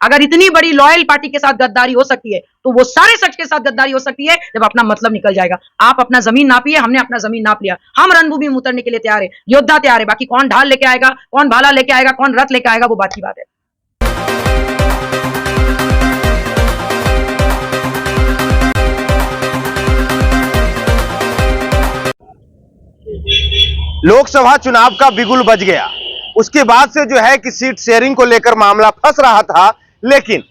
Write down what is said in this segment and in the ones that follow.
अगर इतनी बड़ी लॉयल पार्टी के साथ गद्दारी हो सकती है तो वो सारे शख्स के साथ गद्दारी हो सकती है जब अपना मतलब निकल जाएगा। आप अपना जमीन नापिए, हमने अपना जमीन नाप लिया, हम रणभूमि में उतरने के लिए तैयार है, योद्धा तैयार है। बाकी कौन ढाल लेके आएगा, कौन भाला लेके आएगा, कौन रथ लेके आएगा, वो बात की बात है। लोकसभा चुनाव का बिगुल बज गया, उसके बाद से जो है कि सीट शेयरिंग को लेकर मामला फंस रहा था, लेकिन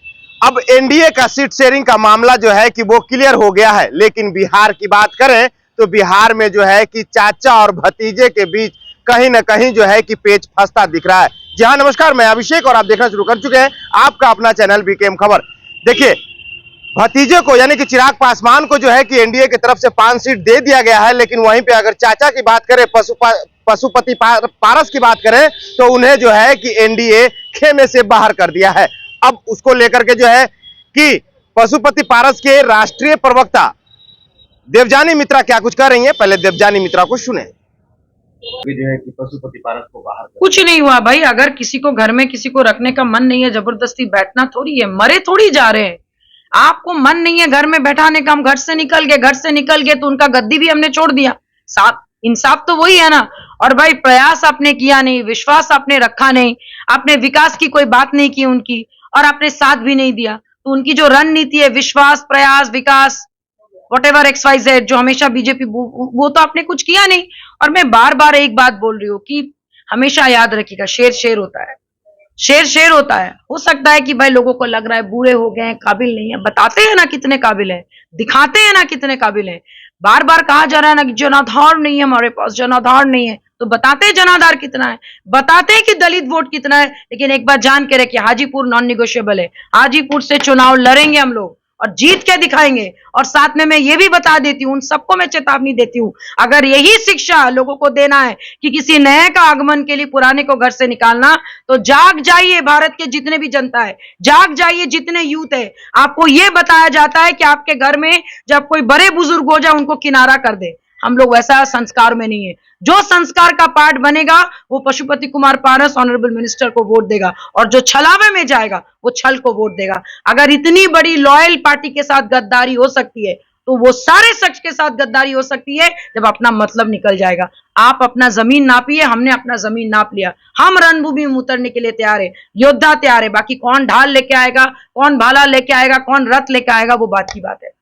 अब एनडीए का सीट शेयरिंग का मामला जो है कि वो क्लियर हो गया है। लेकिन बिहार की बात करें तो बिहार में जो है कि चाचा और भतीजे के बीच कहीं ना कहीं जो है कि पेच फंसता दिख रहा है। जी हाँ, नमस्कार, मैं अभिषेक और आप देखना शुरू कर चुके हैं आपका अपना चैनल बीकेएम खबर। देखिए, भतीजे को यानी कि चिराग पासवान को जो है कि एनडीए की तरफ से 5 सीट दे दिया गया है, लेकिन वहीं पे अगर चाचा की बात करें, पशुपति पारस की बात करें, तो उन्हें जो है कि एनडीए खेमे से बाहर कर दिया है। अब उसको लेकर के जो है कि पशुपति पारस के राष्ट्रीय प्रवक्ता देवजानी मित्रा क्या कुछ कह रही हैं, पहले देवजानी मित्रा को सुने। जो है कि पशुपति पारस को बाहर कुछ नहीं हुआ भाई। अगर किसी को घर में किसी को रखने का मन नहीं है, जबरदस्ती बैठना थोड़ी है, मरे थोड़ी जा रहे हैं। आपको मन नहीं है घर में बैठाने का, हम घर से निकल गए तो उनका गद्दी भी हमने छोड़ दिया। साफ इंसाफ तो वही है ना। और भाई प्रयास आपने किया नहीं, विश्वास आपने रखा नहीं, आपने विकास की कोई बात नहीं की उनकी, और आपने साथ भी नहीं दिया। तो उनकी जो रणनीति है, विश्वास, प्रयास, विकास, व्हाटएवर XYZ, जो हमेशा बीजेपी, वो तो आपने कुछ किया नहीं। और मैं बार बार एक बात बोल रही हूँ कि हमेशा याद रखिएगा, शेर शेर होता है, शेर शेर होता है। हो सकता है कि भाई लोगों को लग रहा है बूढ़े हो गए, काबिल नहीं है, बताते हैं ना कितने काबिल हैं, दिखाते हैं ना कितने काबिल हैं। बार बार कहा जा रहा है ना कि जनाधार नहीं है हमारे पास, जनाधार नहीं है, तो बताते हैं जनाधार कितना है, बताते हैं कि दलित वोट कितना है। लेकिन एक बात जान के रखिए, हाजीपुर नॉन निगोशिएबल है। हाजीपुर से चुनाव लड़ेंगे हम लोग और जीत के दिखाएंगे। और साथ में मैं ये भी बता देती हूँ, उन सबको मैं चेतावनी देती हूँ, अगर यही शिक्षा लोगों को देना है कि किसी नए का आगमन के लिए पुराने को घर से निकालना, तो जाग जाइए भारत के जितने भी जनता है, जाग जाइए जितने यूथ है। आपको ये बताया जाता है कि आपके घर में जब कोई बड़े बुजुर्ग हो जाए उनको किनारा कर दे। हम लोग वैसा संस्कार में नहीं है। जो संस्कार का पार्ट बनेगा वो पशुपति कुमार पारस ऑनरेबल मिनिस्टर को वोट देगा, और जो छलावे में जाएगा वो छल को वोट देगा। अगर इतनी बड़ी लॉयल पार्टी के साथ गद्दारी हो सकती है तो वो सारे शख्स के साथ गद्दारी हो सकती है जब अपना मतलब निकल जाएगा। आप अपना जमीन नापिए, हमने अपना जमीन नाप लिया, हम रणभूमि में उतरने के लिए तैयार है, योद्धा तैयार है। बाकी कौन ढाल लेके आएगा, कौन भाला लेके आएगा, कौन रथ लेके आएगा, वो बात की बात है।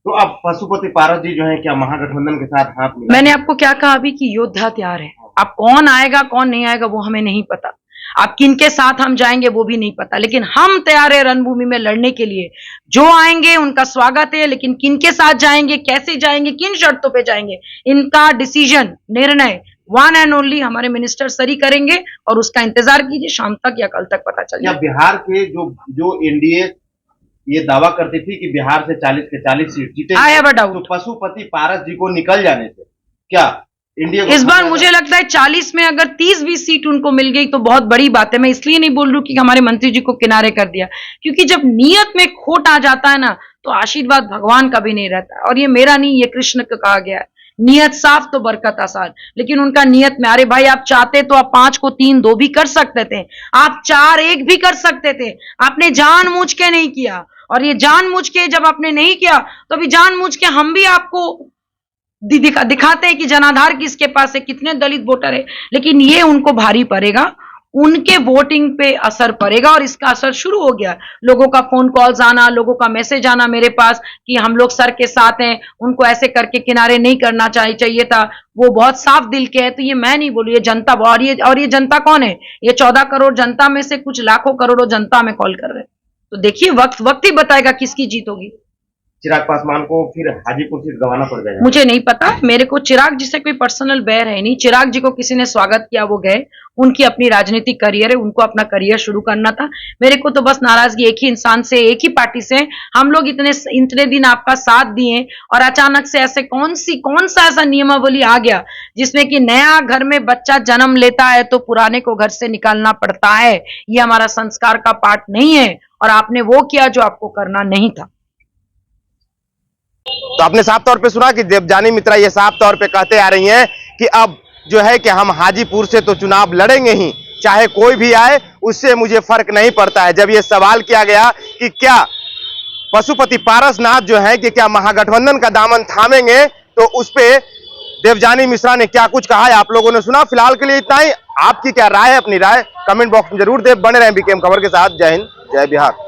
तो अब पशुपति पारस जी जो है क्या महागठबंधन के साथ हाथ मिला? मैंने आपको क्या कहा अभी कि योद्धा तैयार है। अब कौन आएगा कौन नहीं आएगा वो हमें नहीं पता, अब किनके साथ हम जाएंगे वो भी नहीं पता, लेकिन हम तैयार है रणभूमि में लड़ने के लिए। जो आएंगे उनका स्वागत है, लेकिन किनके साथ जाएंगे, कैसे जाएंगे, किन शर्तों पे जाएंगे, इनका डिसीजन, निर्णय वन एंड ओनली हमारे मिनिस्टर सर ही करेंगे। और उसका इंतजार कीजिए, शाम तक या कल तक पता चल जाएगा। बिहार के जो एनडीए ये दावा करती थी कि बिहार से 40 के 40 सीट जीते, तो पशुपति पारस जी को निकल जाने से क्या इंडिया इस बार मुझे लगता है 40 में अगर 30-20 सीट उनको मिल गई तो बहुत बड़ी बात है। मैं इसलिए नहीं बोल रही हूँ कि हमारे मंत्री जी को किनारे कर दिया, क्योंकि जब नियत में खोट आ जाता है ना तो आशीर्वाद भगवान का भी नहीं रहता। और ये मेरा नहीं, ये कृष्ण का कहा गया है, नियत साफ तो बरकत आसान। लेकिन उनका नियत में, अरे भाई आप चाहते तो आप 5 को 3-2 भी कर सकते थे, आप 4-1 भी कर सकते थे, आपने जानबूझ के नहीं किया। और ये जानबूझ के जब आपने नहीं किया तो अभी जानबूझ के हम भी आपको दिखाते हैं कि जनाधार किसके पास है, कितने दलित वोटर है। लेकिन ये उनको भारी पड़ेगा, उनके वोटिंग पे असर पड़ेगा, और इसका असर शुरू हो गया। लोगों का फोन कॉल्स आना, लोगों का मैसेज आना मेरे पास कि हम लोग सर के साथ हैं, उनको ऐसे करके किनारे नहीं करना चाहिए था, वो बहुत साफ दिल के है। तो ये मैं नहीं बोलूँ, ये जनता, और ये जनता कौन है, ये 14 करोड़ जनता में से कुछ लाखों करोड़ों जनता में कॉल कर रहे हैं। तो देखिए वक्त ही बताएगा किसकी जीत होगी। चिराग पासवान को फिर हाजीपुर सीट गंवाना पड़ जाएगा? मुझे नहीं पता, मेरे को चिराग जी से कोई पर्सनल बैर है नहीं। चिराग जी को किसी ने स्वागत किया, वो गए, उनकी अपनी राजनीतिक करियर है, उनको अपना करियर शुरू करना था। मेरे को तो बस नाराजगी एक ही इंसान से, एक ही पार्टी से। हम लोग इतने दिन आपका साथ दिए और अचानक से ऐसे कौन सा ऐसा नियमावली आ गया जिसमें कि नया घर में बच्चा जन्म लेता है तो पुराने को घर से निकालना पड़ता है। ये हमारा संस्कार का पार्ट नहीं है, और आपने वो किया जो आपको करना नहीं था। तो आपने साफ तौर पे सुना कि देवजानी मित्रा ये साफ तौर पे कहते आ रही हैं कि अब जो है कि हम हाजीपुर से तो चुनाव लड़ेंगे ही, चाहे कोई भी आए, उससे मुझे फर्क नहीं पड़ता है। जब यह सवाल किया गया कि क्या पशुपति पारसनाथ जो है कि क्या महागठबंधन का दामन थामेंगे, तो उस पे देवजानी मिश्रा ने क्या कुछ कहा है आप लोगों ने सुना। फिलहाल के लिए इतना ही। आपकी क्या राय है, अपनी राय कमेंट बॉक्स में जरूर दें। बने रहें बीकेएम खबर के साथ। जय हिंद, जय बिहार।